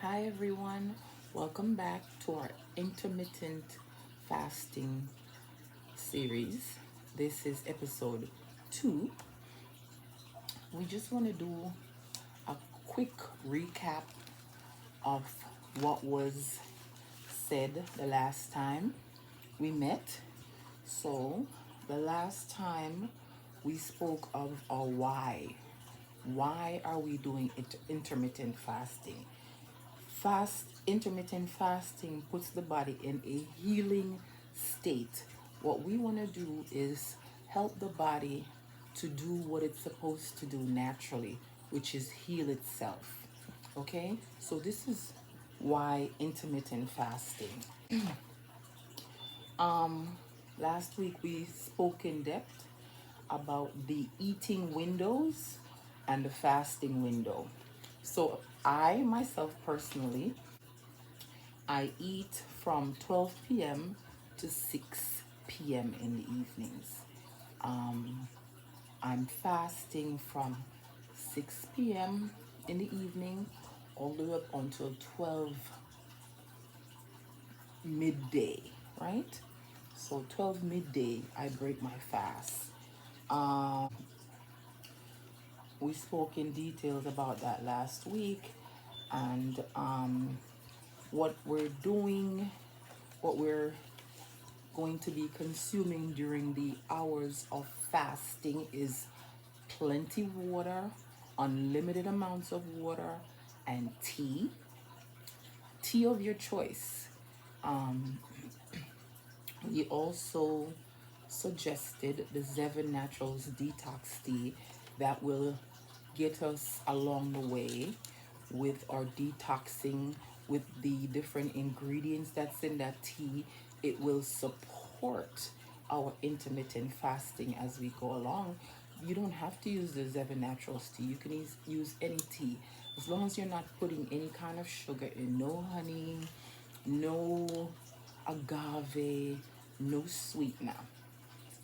Hi everyone, welcome back to our intermittent fasting series. This is episode 2. We just want to do a quick recap of what was said the last time we met. So, the last time we spoke of our why. Why are we doing intermittent fasting? Intermittent fasting puts the body in a healing state. What we want to do is help the body to do what it's supposed to do naturally, which is heal itself. Okay, so this is why intermittent fasting. Last week we spoke in depth about the eating windows and the fasting window. So I myself personally, I eat from 12 p.m. to 6 p.m. in the evenings. Um, I'm fasting from 6 p.m. in the evening all the way up until 12 midday, right? So 12 midday, I break my fast. We spoke in details about that last week and what we're doing, what we're going to be consuming during the hours of fasting is plenty of water, unlimited amounts of water, and tea of your choice. We also suggested the Zevon Naturals Detox Tea that will get us along the way with our detoxing, with the different ingredients that's in that tea. It will support our intermittent fasting as we go along. You don't have to use the Zevon Naturals tea. You can use any tea as long as you're not putting any kind of sugar in. No honey, no agave, no sweetener.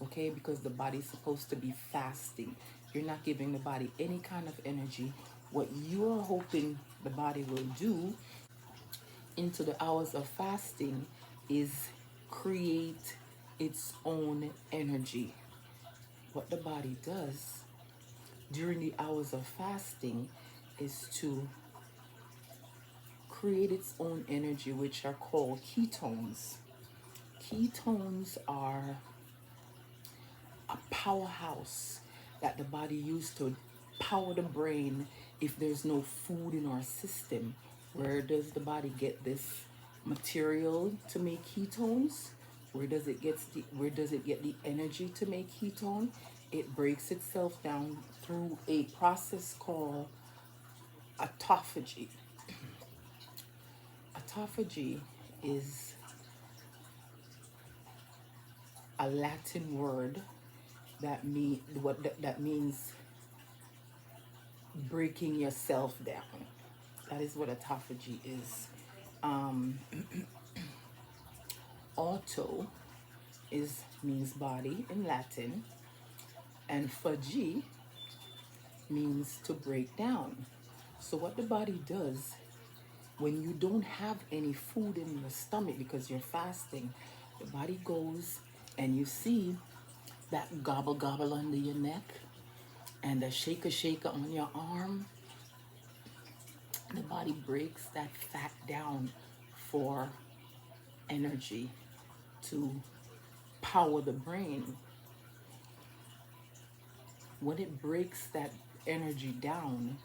Okay, because the body's supposed to be fasting. You're not giving the body any kind of energy. What you're hoping the body will do into the hours of fasting is create its own energy. What the body does during the hours of fasting is to create its own energy, which are called ketones. Ketones are a powerhouse that the body uses to power the brain if there's no food in our system. Where does the body get this material to make ketones? Where does it get the energy to make ketone? It breaks itself down through a process called autophagy. Autophagy is a Latin word that means breaking yourself down. That is what autophagy is. Auto is means body in Latin, and phagi means to break down. So what the body does when you don't have any food in your stomach because you're fasting, the body goes and you see that gobble gobble under your neck and the shaker shaker on your arm. The body breaks that fat down for energy to power the brain. When it breaks that energy down,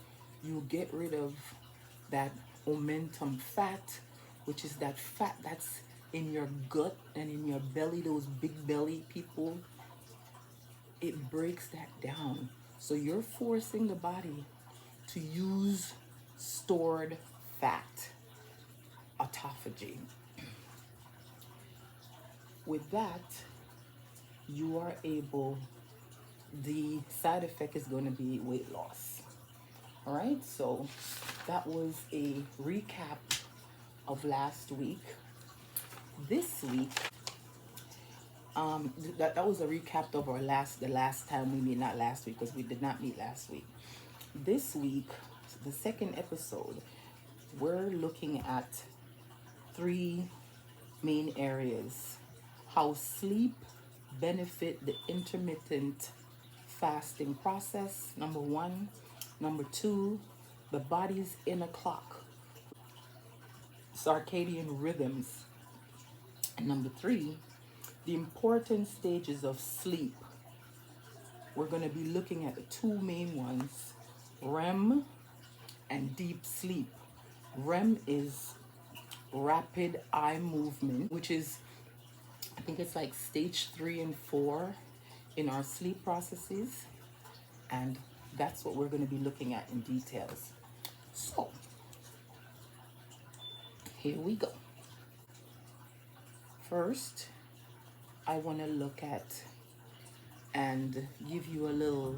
you get rid of that momentum fat, which is that fat that's in your gut and in your belly, those big belly people. It breaks that down. So you're forcing the body to use stored fat, autophagy. With that, you are able, the side effect is going to be weight loss. All right, so that was a recap of last week. This week, that was a recap of the last time we meet, not last week because we did not meet last week. This week, the second episode, we're looking at three main areas: how sleep benefit the intermittent fasting process, number one; number two, the body's inner clock, circadian rhythms; and number three, the important stages of sleep. We're going to be looking at the two main ones: REM and deep sleep. REM is rapid eye movement, which is, I think it's like stage 3 and 4 in our sleep processes. And that's what we're going to be looking at in details. So, here we go. First, I want to look at and give you a little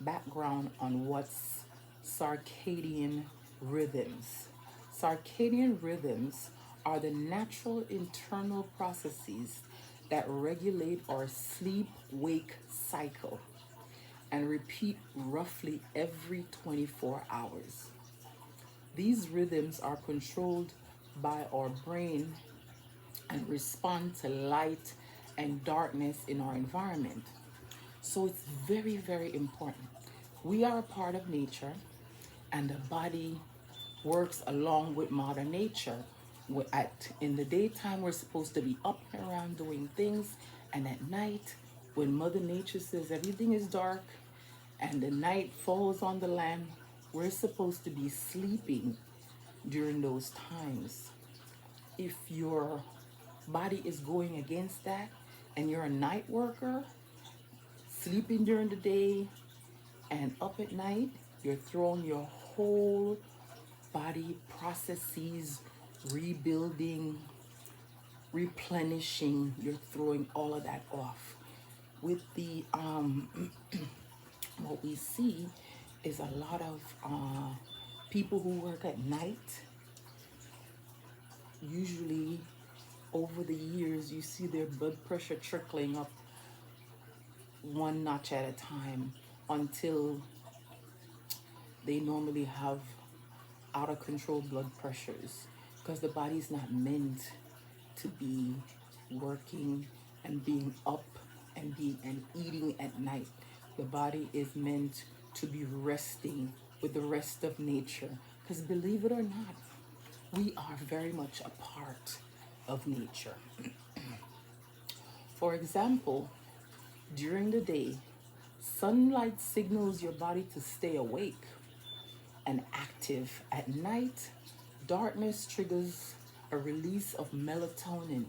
background on what's circadian rhythms. Circadian rhythms are the natural internal processes that regulate our sleep wake cycle and repeat roughly every 24 hours. These rhythms are controlled by our brain and respond to light and darkness in our environment. So it's very, very important. We are a part of nature, and the body works along with Mother Nature. In the daytime, we're supposed to be up and around doing things, and at night, when Mother Nature says everything is dark and the night falls on the land, we're supposed to be sleeping during those times. If your body is going against that and you're a night worker, sleeping during the day and up at night, you're throwing your whole body processes, rebuilding, replenishing, you're throwing all of that off. With the what we see is a lot of people who work at night. Usually over the years you see their blood pressure trickling up one notch at a time until they normally have out of control blood pressures, because the body's not meant to be working and being up and eating at night. The body is meant to be resting with the rest of nature, because believe it or not, we are very much a part of nature. For example, during the day, sunlight signals your body to stay awake and active. At night, darkness triggers a release of melatonin.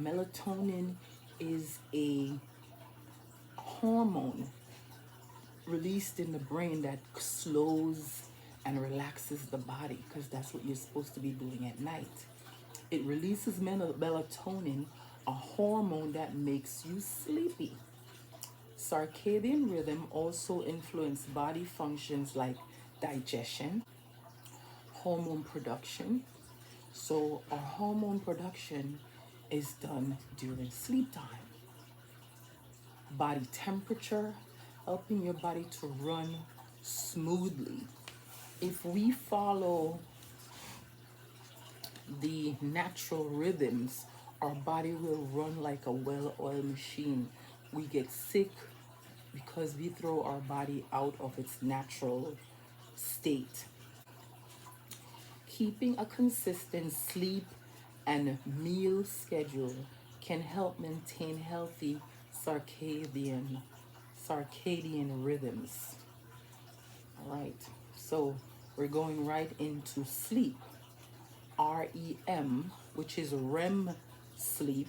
Melatonin is a hormone released in the brain that slows and relaxes the body, because that's what you're supposed to be doing at night. It releases melatonin, a hormone that makes you sleepy. Circadian rhythm also influence body functions like digestion, hormone production. So our hormone production is done during sleep time. Body temperature, helping your body to run smoothly. If we follow the natural rhythms, our body will run like a well-oiled machine. We get sick because we throw our body out of its natural state. Keeping a consistent sleep and meal schedule can help maintain healthy circadian rhythms. All right, so we're going right into sleep. REM, which is REM sleep,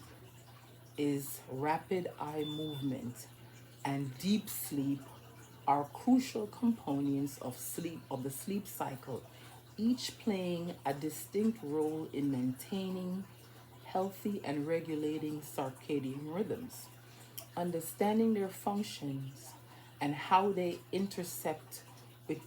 is rapid eye movement, and deep sleep are crucial components of the sleep cycle, each playing a distinct role in maintaining healthy and regulating circadian rhythms. Understanding their functions and how they intersect with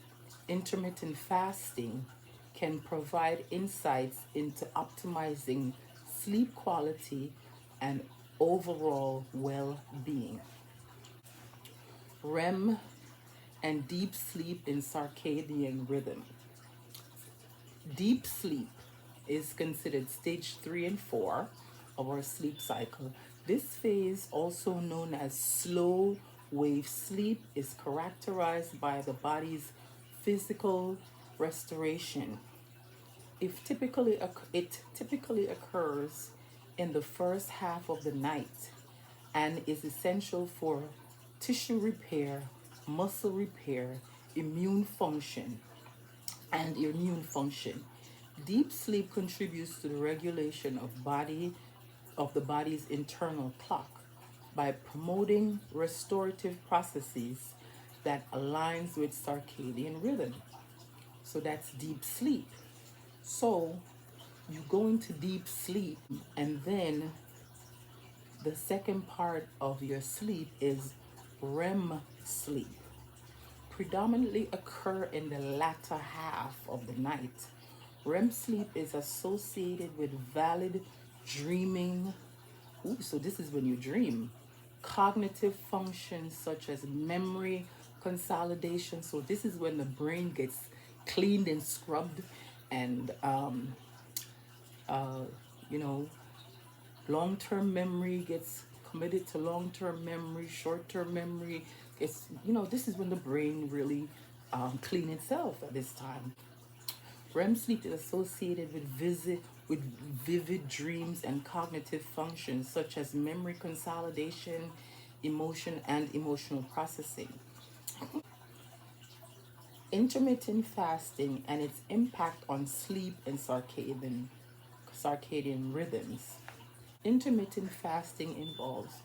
intermittent fasting can provide insights into optimizing sleep quality and overall well-being. REM and deep sleep in circadian rhythm. Deep sleep is considered stage 3 and 4 of our sleep cycle. This phase, also known as slow wave sleep, is characterized by the body's physical restoration. It typically occurs in the first half of the night and is essential for tissue repair, muscle repair, immune function, and immune function. Deep sleep contributes to the regulation of the body's internal clock by promoting restorative processes that aligns with circadian rhythm. So that's deep sleep. So you go into deep sleep, and then the second part of your sleep is REM sleep, predominantly occur in the latter half of the night. REM sleep is associated with valid dreaming. Ooh, so this is when you dream. Cognitive functions such as memory consolidation. So this is when the brain gets cleaned and scrubbed, and you know, long-term memory gets committed to long-term memory, short-term memory. It's, this is when the brain really clean itself at this time. REM sleep is associated with vivid dreams and cognitive functions such as memory consolidation, emotion and emotional processing. Intermittent fasting and its impact on sleep and circadian rhythms. Intermittent fasting involves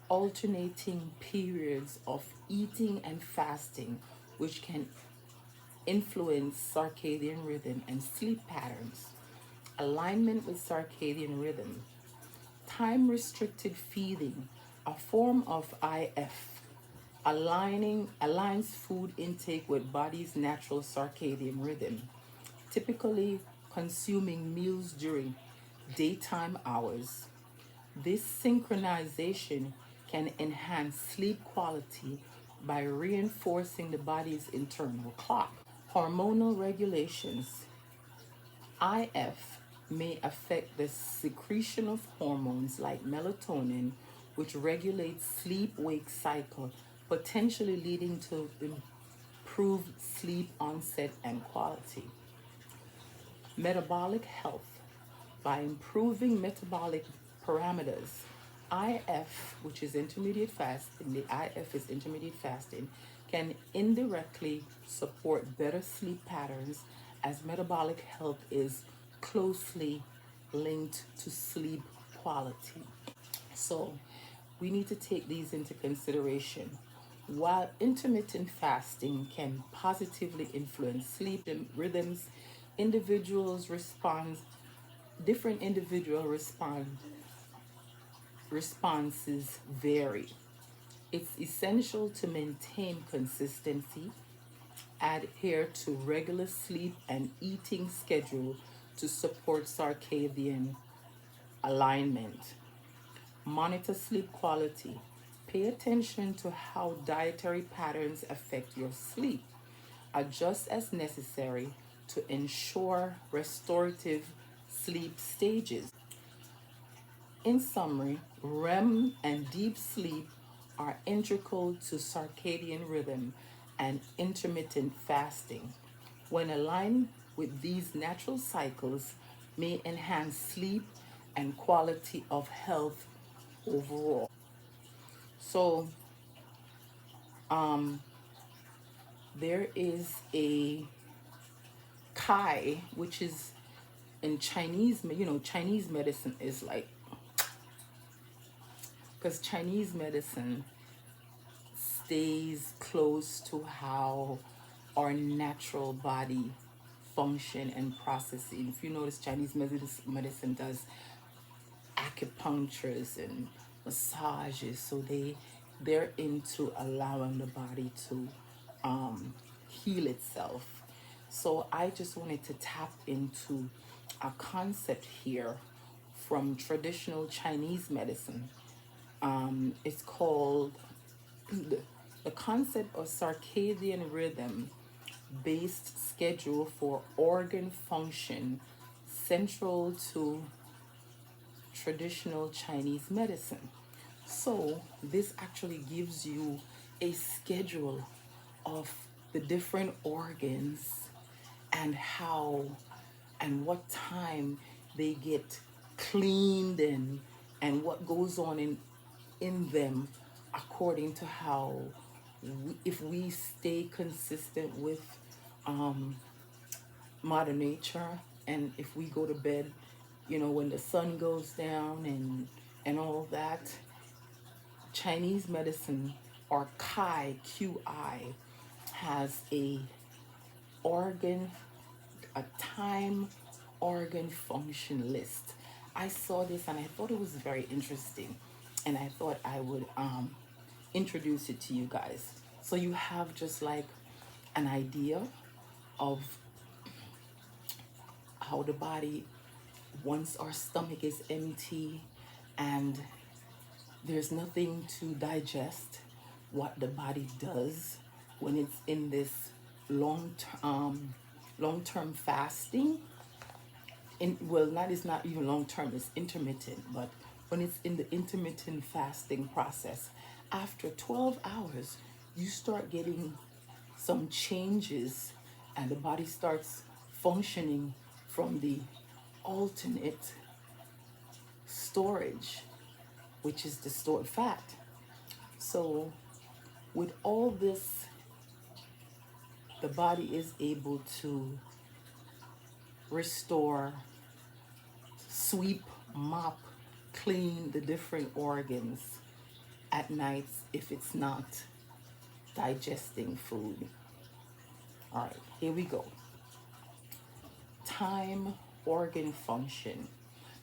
alternating periods of eating and fasting, which can influence circadian rhythm and sleep patterns. Alignment with circadian rhythm. Time restricted feeding, a form of IF, aligns food intake with body's natural circadian rhythm, typically consuming meals during daytime hours. This synchronization can enhance sleep quality by reinforcing the body's internal clock. Hormonal regulations. IF may affect the secretion of hormones like melatonin, which regulates sleep wake cycle, potentially leading to improved sleep onset and quality. Metabolic health. By improving metabolic parameters, IF, which is intermediate fasting, the IF is intermediate fasting, can indirectly support better sleep patterns as metabolic health is closely linked to sleep quality. So we need to take these into consideration. While intermittent fasting can positively influence sleep rhythms, individuals respond different individual responses vary. It's essential to maintain consistency, adhere to regular sleep and eating schedule to support circadian alignment. Monitor sleep quality. Pay attention to how dietary patterns affect your sleep. Adjust as necessary to ensure restorative sleep stages. In summary, REM and deep sleep are integral to circadian rhythm and intermittent fasting. When aligned with these natural cycles, may enhance sleep and quality of health overall. So, there is a Kai, which is in Chinese, Chinese medicine is like, because Chinese medicine stays close to how our natural body function and processing. If you notice, Chinese medicine does acupunctures and massages, so they're into allowing the body to heal itself. So I just wanted to tap into a concept here from traditional Chinese medicine. It's called the concept of circadian rhythm based schedule for organ function central to traditional Chinese medicine. So, this actually gives you a schedule of the different organs and how and what time they get cleaned and what goes on in them according to how if we stay consistent with um, Mother Nature, and if we go to bed, when the sun goes down and all that. Chinese medicine, or Qi, has organ a time organ function list. I saw this and I thought it was very interesting, and I thought I would introduce it to you guys, so you have just like an idea of how the body, once our stomach is empty and there's nothing to digest, what the body does when it's in this long-term fasting. Well, not it's not even long-term, it's intermittent, but when it's in the intermittent fasting process, after 12 hours you start getting some changes, and the body starts functioning from the alternate storage, which is the stored fat. So, with all this, the body is able to restore, sweep, mop, clean the different organs at nights if it's not digesting food. All right, here we go. Time organ function.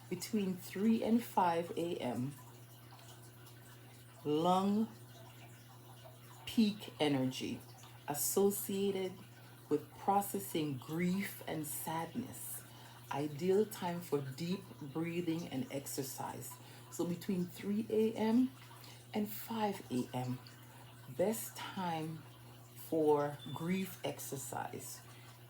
Between 3 and 5 a.m., lung peak energy associated with processing grief and sadness. Ideal time for deep breathing and exercise. So between 3 a.m. and 5 a.m., best time for grief exercise.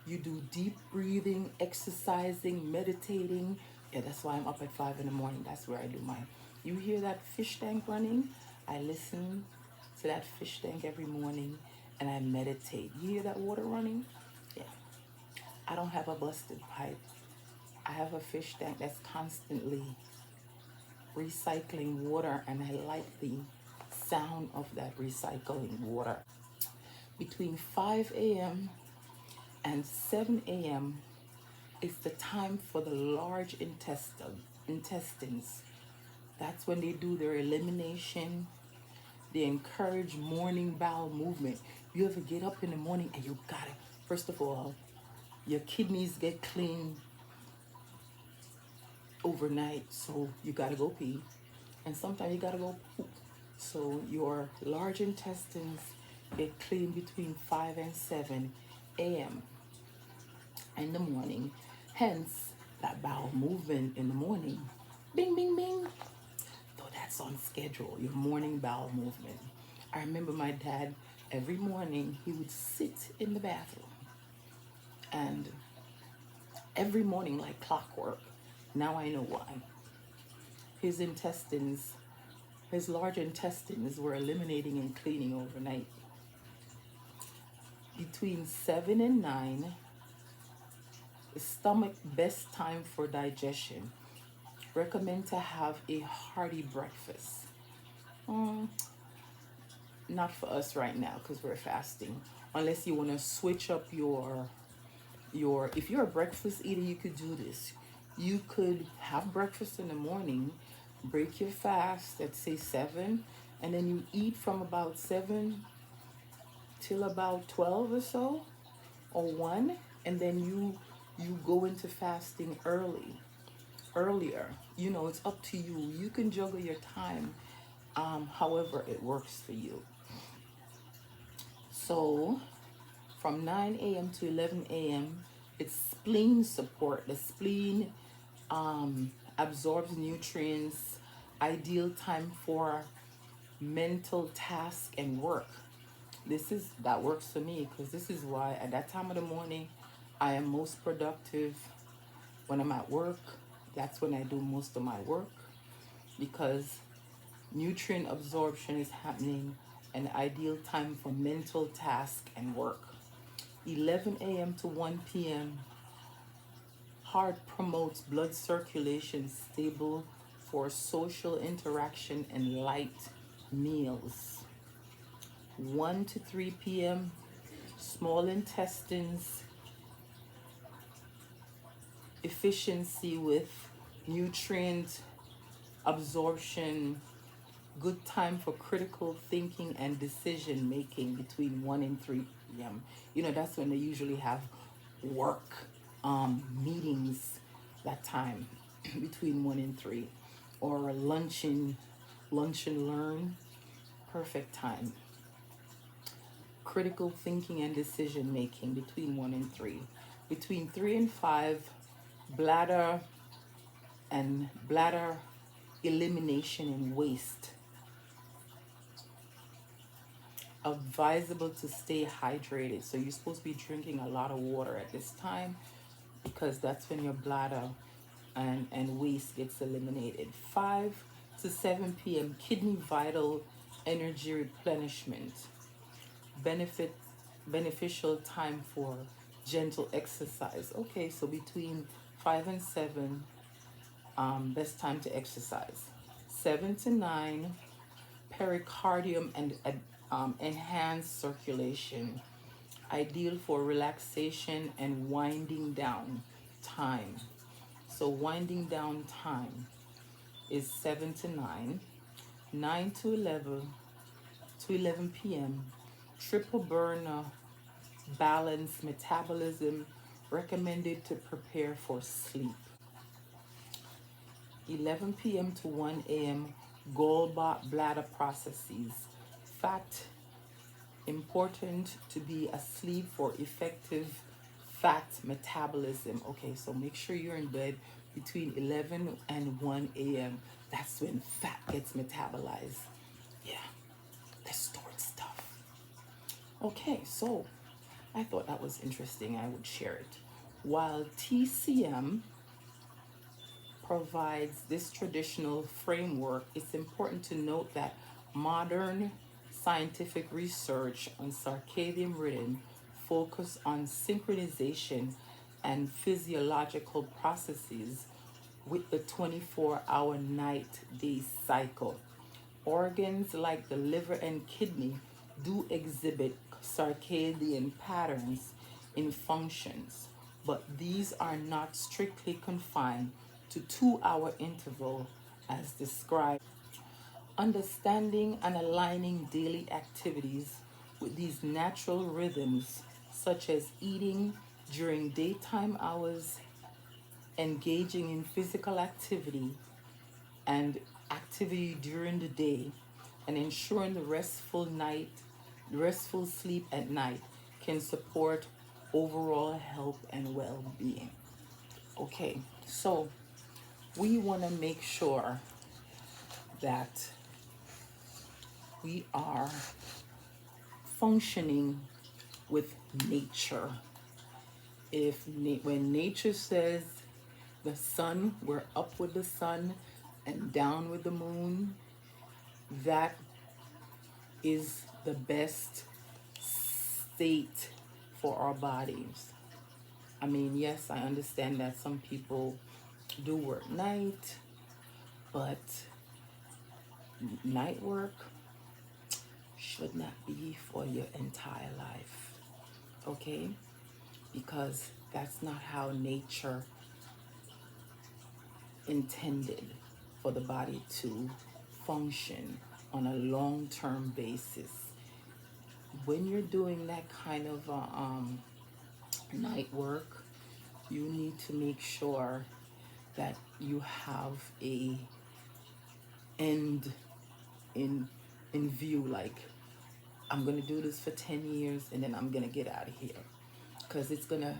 You do deep breathing, exercising, meditating. Yeah, that's why I'm up at 5 in the morning. That's where I do mine. You hear that fish tank running? I listen to that fish tank every morning and I meditate. You hear that water running? Yeah. I don't have a busted pipe. I have a fish tank that's constantly recycling water, and I like the sound of that recycling water. Between 5 a.m. and 7 a.m. is the time for the large intestines. That's when they do their elimination. They encourage morning bowel movement. You ever get up in the morning and you gotta, first of all, your kidneys get clean overnight, so you gotta go pee. And sometimes you gotta go poop. So your large intestines get clean between 5 and 7 a.m. in the morning. Hence, that bowel movement in the morning. Bing, bing, bing. So that's on schedule, your morning bowel movement. I remember my dad, every morning, he would sit in the bathroom. And every morning, like clockwork, now I know why. His intestines, his large intestines were eliminating and cleaning overnight. Between 7 and 9, the stomach best time for digestion. Recommend to have a hearty breakfast. Not for us right now because we're fasting. Unless you want to switch up your if you're a breakfast eater, you could do this. You could have breakfast in the morning, break your fast at say 7, and then you eat from about 7 till about 12 or so, or 1, and then you go into fasting earlier. It's up to you. You can juggle your time however it works for you. So from 9 a.m. to 11 a.m., it's spleen support. The spleen absorbs nutrients, ideal time for mental task and work. That works for me, because this is why at that time of the morning I am most productive. When I'm at work, that's when I do most of my work, because nutrient absorption is happening, an ideal time for mental task and work. 11 a.m. to 1 p.m. Heart promotes blood circulation, stable for social interaction and light meals. 1 to 3 p.m. Small intestines efficiency with nutrient absorption, good time for critical thinking and decision making between 1 and 3 p.m. That's when they usually have work meetings, that time between 1 and 3, or lunch and learn, perfect time. Critical thinking and decision making between 1 and 3. Between 3 and 5, bladder bladder elimination and waste. Advisable to stay hydrated. So you're supposed to be drinking a lot of water at this time, because that's when your bladder and waste gets eliminated. 5 to 7 p.m. Kidney vital energy replenishment. Beneficial time for gentle exercise. Okay, so between 5 and 7, best time to exercise. 7 to 9, pericardium and enhanced circulation, ideal for relaxation and winding down time. So winding down time is 7 to 9. 9 to 11 p.m. Triple burner, balance metabolism, recommended to prepare for sleep. 11 p.m. to 1 a.m. Gallbladder processes. Fat, important to be asleep for effective fat metabolism. Okay, so make sure you're in bed between 11 and 1 a.m. That's when fat gets metabolized. Yeah, the stored stuff. Okay, so I thought that was interesting. I would share it. While TCM provides this traditional framework, it's important to note that modern scientific research on circadian rhythm focus on synchronization and physiological processes with the 24-hour night-day cycle. Organs like the liver and kidney do exhibit circadian patterns in functions, but these are not strictly confined to 2-hour interval as described. Understanding and aligning daily activities with these natural rhythms, such as eating during daytime hours, engaging in physical activity and activity during the day, and ensuring the restful sleep at night can support overall health and well-being. Okay, so we want to make sure that we are functioning with nature. When nature says the sun, we're up with the sun and down with the moon, that is the best state for our bodies. I mean, yes, I understand that some people do work night, but night work should not be for your entire life, okay? Because that's not how nature intended for the body to function on a long-term basis. When you're doing that kind of night work, you need to make sure that you have a end in view, like, I'm gonna do this for 10 years and then I'm gonna get out of here, because it's gonna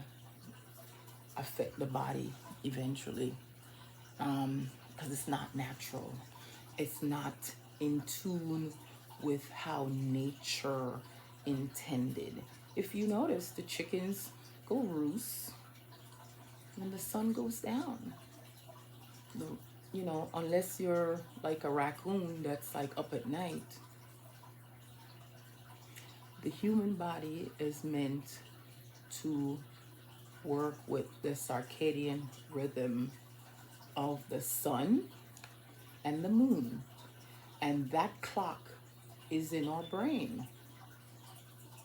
affect the body eventually, because it's not natural. It's not in tune with how nature intended. If you notice, the chickens go roost when the sun goes down. The, unless you're like a raccoon that's like up at night, the human body is meant to work with the circadian rhythm of the sun and the moon. And that clock is in our brain.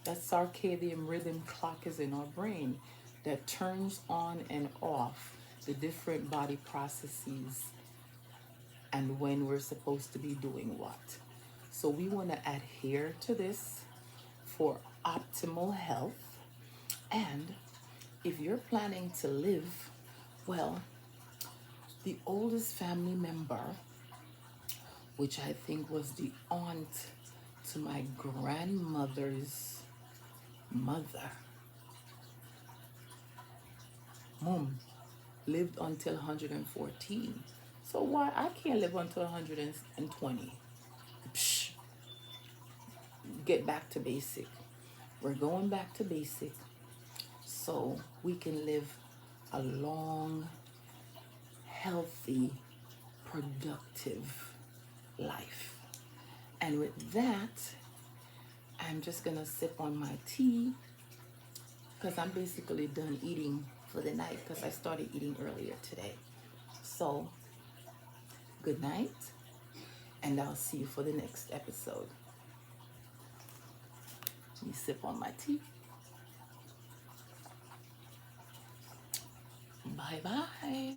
That circadian rhythm clock is in our brain that turns on and off the different body processes and when we're supposed to be doing what. So we want to adhere to this for optimal health. And if you're planning to live, well, the oldest family member, which I think was the aunt to my grandmother's mother, mom, lived until 114. So why I can't live until 120? Psh, get back to basic. We're going back to basic so we can live a long, healthy, productive life. And with that, I'm just gonna sip on my tea because I'm basically done eating for the night because I started eating earlier today. So, good night, and I'll see you for the next episode. Let me sip on my tea. Bye bye.